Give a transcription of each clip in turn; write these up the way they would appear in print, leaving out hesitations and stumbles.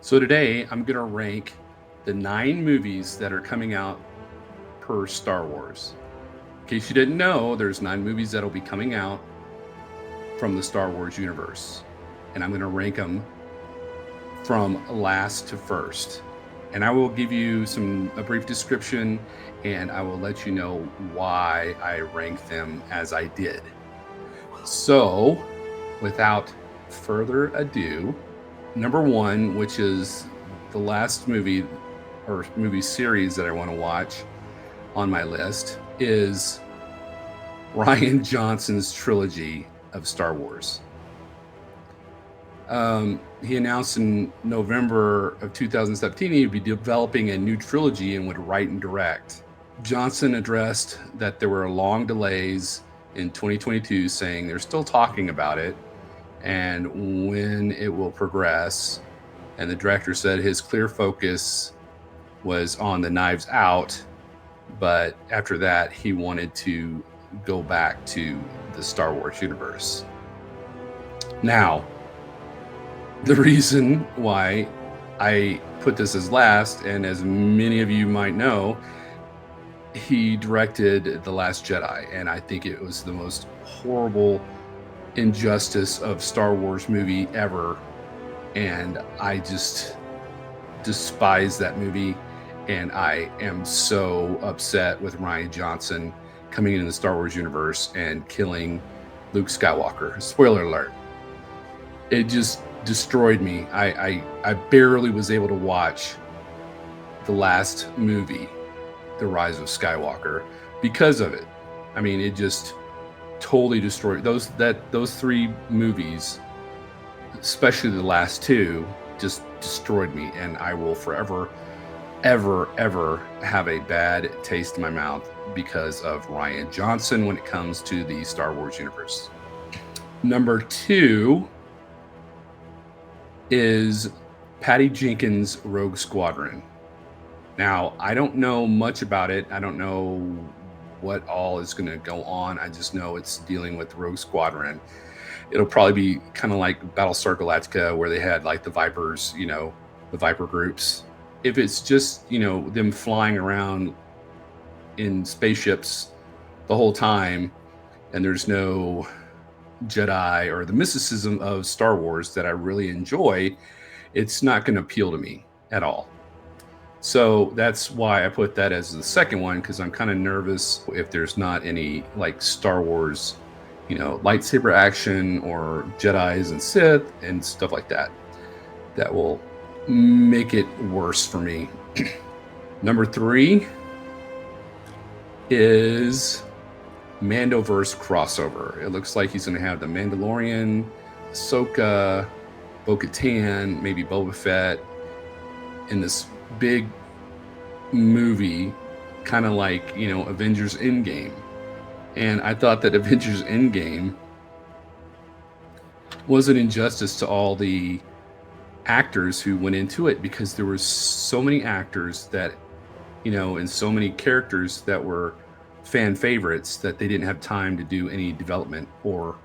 So today I'm going to rank the 9 movies that are coming out per Star Wars. In case you didn't know, there's 9 movies that'll be coming out from the Star Wars universe. And I'm going to rank them from last to first. And I will give you a brief description, and I will let you know why I ranked them as I did. So, without further ado, number one, which is the last movie or movie series that I want to watch on my list, is Rian Johnson's trilogy of Star Wars. He announced in November of 2017 he'd be developing a new trilogy and would write and direct. Johnson addressed that there were long delays in 2022, saying they're still talking about it and when it will progress. And the director said his clear focus was on the Knives Out, but after that, he wanted to go back to the Star Wars universe. Now, the reason why I put this as last, and as many of you might know, he directed The Last Jedi, and I think it was the most horrible injustice of Star Wars movie ever. And I just despise that movie, and I am so upset with Rian Johnson coming into the Star Wars universe and killing Luke Skywalker. Spoiler alert. It just destroyed me. I barely was able to watch the last movie, The Rise of Skywalker, because of it. I mean, it just totally destroyed those 3 movies, especially the last 2, just destroyed me, and I will forever ever have a bad taste in my mouth because of Rian Johnson when it comes to the Star Wars universe. Number 2 is Patty Jenkins' Rogue Squadron. Now, I don't know much about it. I don't know what all is going to go on. I just know it's dealing with Rogue Squadron. It'll probably be kind of like Battlestar Galactica, where they had like the Vipers, the Viper groups. If it's just, them flying around in spaceships the whole time, and there's no Jedi or the mysticism of Star Wars that I really enjoy, it's not going to appeal to me at all. So that's why I put that as the second one, because I'm kind of nervous if there's not any like Star Wars, lightsaber action or Jedis and Sith and stuff like that. That will make it worse for me. Number 3 is Mandoverse crossover. It looks like he's going to have the Mandalorian, Ahsoka, Bo-Katan, maybe Boba Fett in this big movie, kind of like, Avengers Endgame. And I thought that Avengers Endgame was an injustice to all the actors who went into it, because there were so many actors that, and so many characters that were fan favorites that they didn't have time to do any development or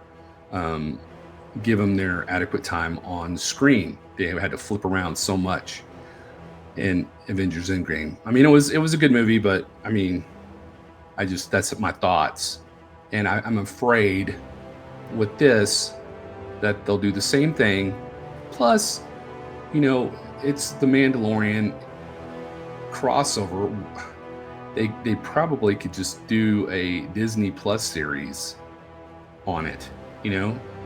give them their adequate time on screen. They had to flip around so much in Avengers Endgame. I mean, it was a good movie, but I mean, that's my thoughts. And I'm afraid with this that they'll do the same thing. Plus, it's the Mandalorian crossover. They probably could just do a Disney Plus series on it,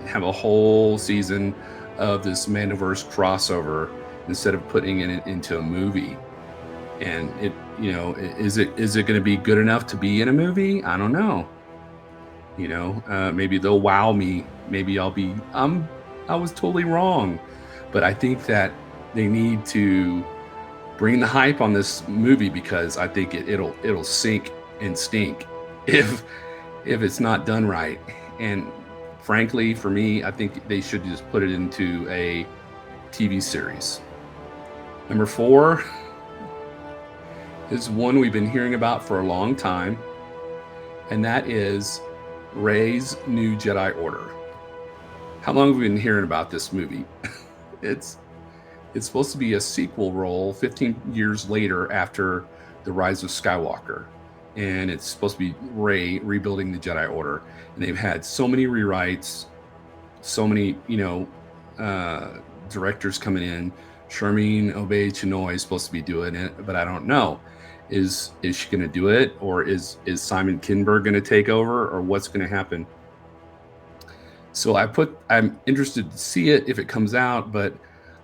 have a whole season of this Mandoverse crossover instead of putting it into a movie. And it, is it going to be good enough to be in a movie? I don't know. Maybe they'll wow me. Maybe I was totally wrong. But I think that they need to bring the hype on this movie, because I think it'll sink and stink if it's not done right. And frankly, for me, I think they should just put it into a TV series. Number 4 is one we've been hearing about for a long time, and that is Rey's New Jedi Order. How long have we been hearing about this movie? It's It's supposed to be a sequel role 15 years later after the Rise of Skywalker. And it's supposed to be Rey rebuilding the Jedi Order. And they've had so many rewrites, so many, directors coming in. Sharmeen Obaid Chinoy is supposed to be doing it, but I don't know. Is she going to do it, or is Simon Kinberg going to take over, or what's going to happen? So I'm interested to see it if it comes out, but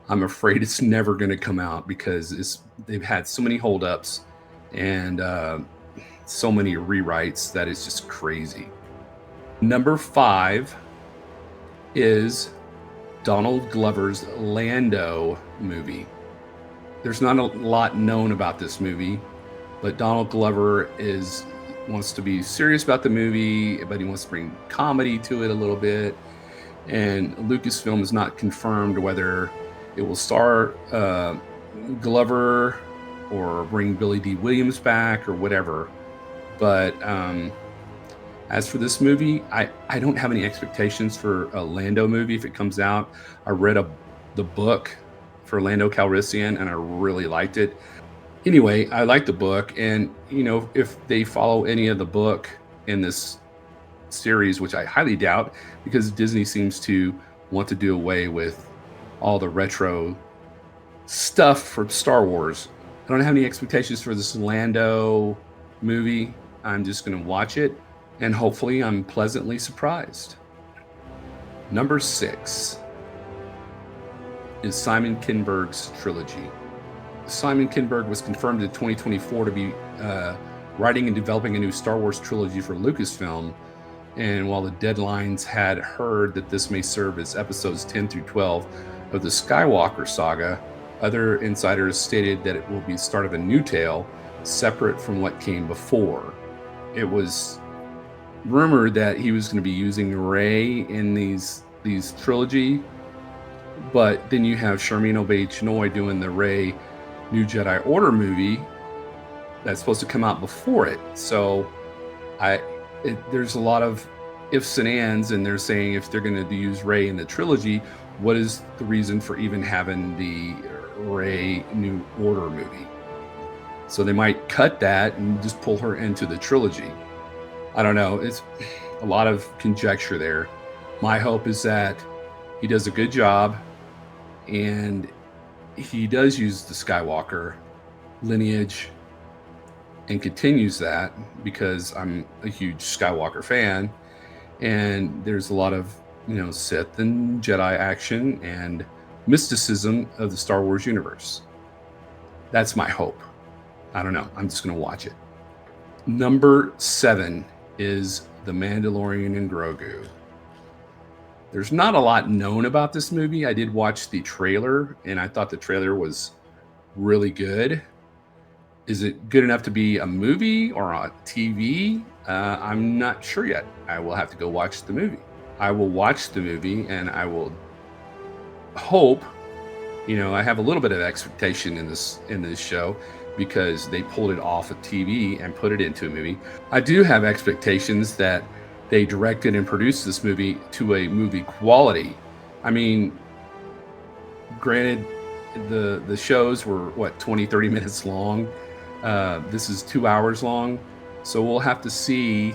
I'm afraid it's never going to come out because they've had so many holdups and so many rewrites that it's just crazy. Number 5 is Donald Glover's Lando movie. There's not a lot known about this movie, but Donald Glover wants to be serious about the movie, but he wants to bring comedy to it a little bit. And Lucasfilm has not confirmed whether it will star Glover or bring Billy D. Williams back or whatever. But as for this movie, I don't have any expectations for a Lando movie if it comes out. I read the book for Lando Calrissian, and I really liked it. Anyway, I like the book, and if they follow any of the book in this series, which I highly doubt, because Disney seems to want to do away with all the retro stuff from Star Wars. I don't have any expectations for this Lando movie. I'm just going to watch it, and hopefully I'm pleasantly surprised. Number 6 is Simon Kinberg's trilogy. Simon Kinberg was confirmed in 2024 to be writing and developing a new Star Wars trilogy for Lucasfilm. And while the deadlines had heard that this may serve as episodes 10 through 12 of the Skywalker saga, other insiders stated that it will be the start of a new tale separate from what came before. It was rumored that he was going to be using Rey in these trilogy, but then you have Sharmeen Obaid-Chinoy doing the Rey New Jedi Order movie that's supposed to come out before it. So there's a lot of ifs and ands, and they're saying if they're going to use Rey in the trilogy, what is the reason for even having the Rey New Order movie? So they might cut that and just pull her into the trilogy. I don't know. It's a lot of conjecture there. My hope is that he does a good job and he does use the Skywalker lineage and continues that, because I'm a huge Skywalker fan, and there's a lot of Sith and Jedi action and mysticism of the Star Wars universe. That's my hope. I don't know. I'm just going to watch it. Number 7 is The Mandalorian and Grogu. There's not a lot known about this movie. I did watch the trailer, and I thought the trailer was really good. Is it good enough to be a movie or a TV? I'm not sure yet. I will have to go watch the movie. I will watch the movie, and I will hope. I have a little bit of expectation in this show because they pulled it off of TV and put it into a movie. I do have expectations that they directed and produced this movie to a movie quality. I mean, granted, the shows were 20-30 minutes long. This is 2 hours long, so we'll have to see.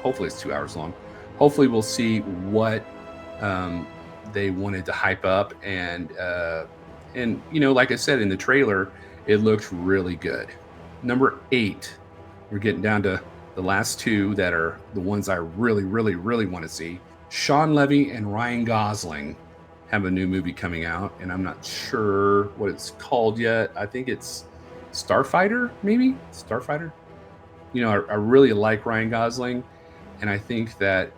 Hopefully it's 2 hours long. Hopefully we'll see what they wanted to hype up, and like I said in the trailer, it looks really good. Number 8, we're getting down to the last 2 that are the ones I really, really, really want to see. Sean Levy and Ryan Gosling have a new movie coming out, and I'm not sure what it's called yet. I think it's Starfighter, maybe? Starfighter? I really like Ryan Gosling, and I think that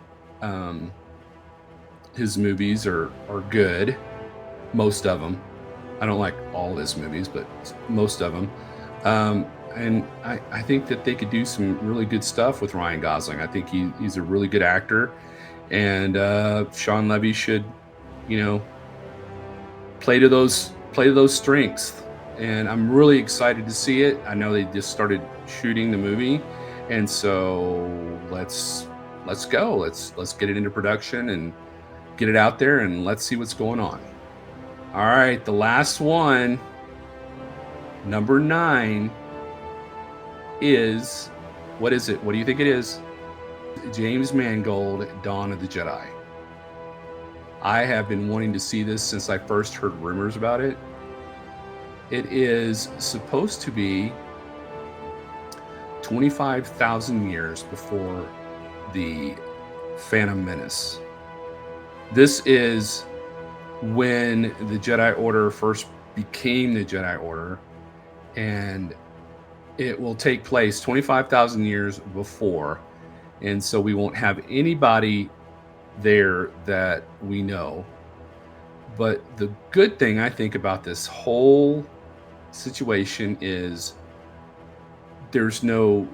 his movies are good. Most of them. I don't like all his movies, but most of them. And I think that they could do some really good stuff with Ryan Gosling. I think he's a really good actor, and Sean Levy should, play to those strengths. And I'm really excited to see it. I know they just started shooting the movie, and so let's go. Let's get it into production and get it out there, and let's see what's going on. All right, the last one, number 9 is, what is it? What do you think it is? James Mangold, Dawn of the Jedi. I have been wanting to see this since I first heard rumors about it. It is supposed to be 25,000 years before the Phantom Menace. This is when the Jedi Order first became the Jedi Order, and it will take place 25,000 years before. And so we won't have anybody there that we know. But the good thing I think about this whole situation is there's no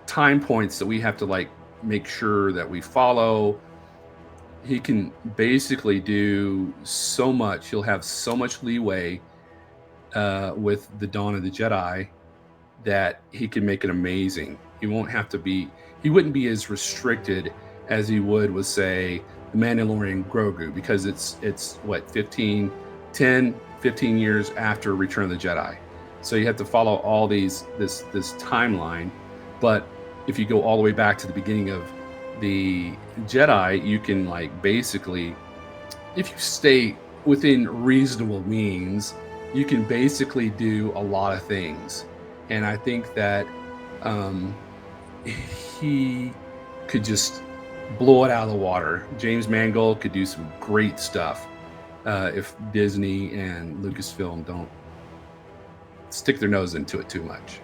time points that we have to like make sure that we follow. He can basically do so much. He'll have so much leeway with the Dawn of the Jedi that he can make it amazing. He won't have to be, he wouldn't be as restricted as he would with, say, the Mandalorian Grogu, because it's what, 15 years after Return of the Jedi. So you have to follow all this timeline. But if you go all the way back to the beginning of the Jedi, you can like basically, if you stay within reasonable means, you can basically do a lot of things. And I think that he could just blow it out of the water. James Mangold could do some great stuff if Disney and Lucasfilm don't stick their nose into it too much.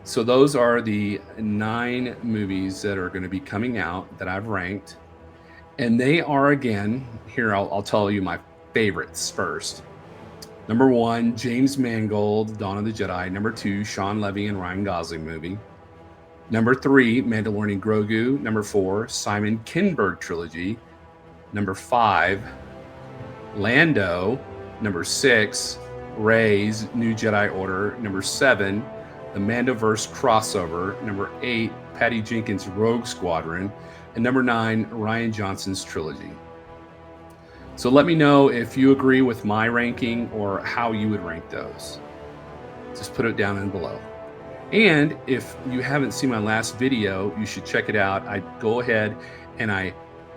So those are the 9 movies that are going to be coming out that I've ranked. And they are, again, here I'll tell you my favorites first. Number 1, James Mangold, Dawn of the Jedi. Number 2, Sean Levy and Ryan Gosling movie. Number 3, Mandalorian Grogu. Number 4, Simon Kinberg trilogy. Number 5, Lando. Number 6, Rey's New Jedi Order. Number 7, the Mandoverse crossover. Number 8, Patty Jenkins' Rogue Squadron. And number 9, Rian Johnson's trilogy. So let me know if you agree with my ranking or how you would rank those. Just put it down in below. And if you haven't seen my last video, you should check it out. I go ahead and I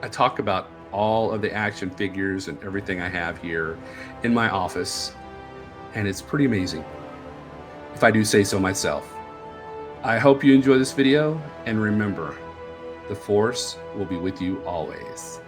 talk about all of the action figures and everything I have here in my office. And it's pretty amazing, if I do say so myself. I hope you enjoy this video, and remember, the Force will be with you always.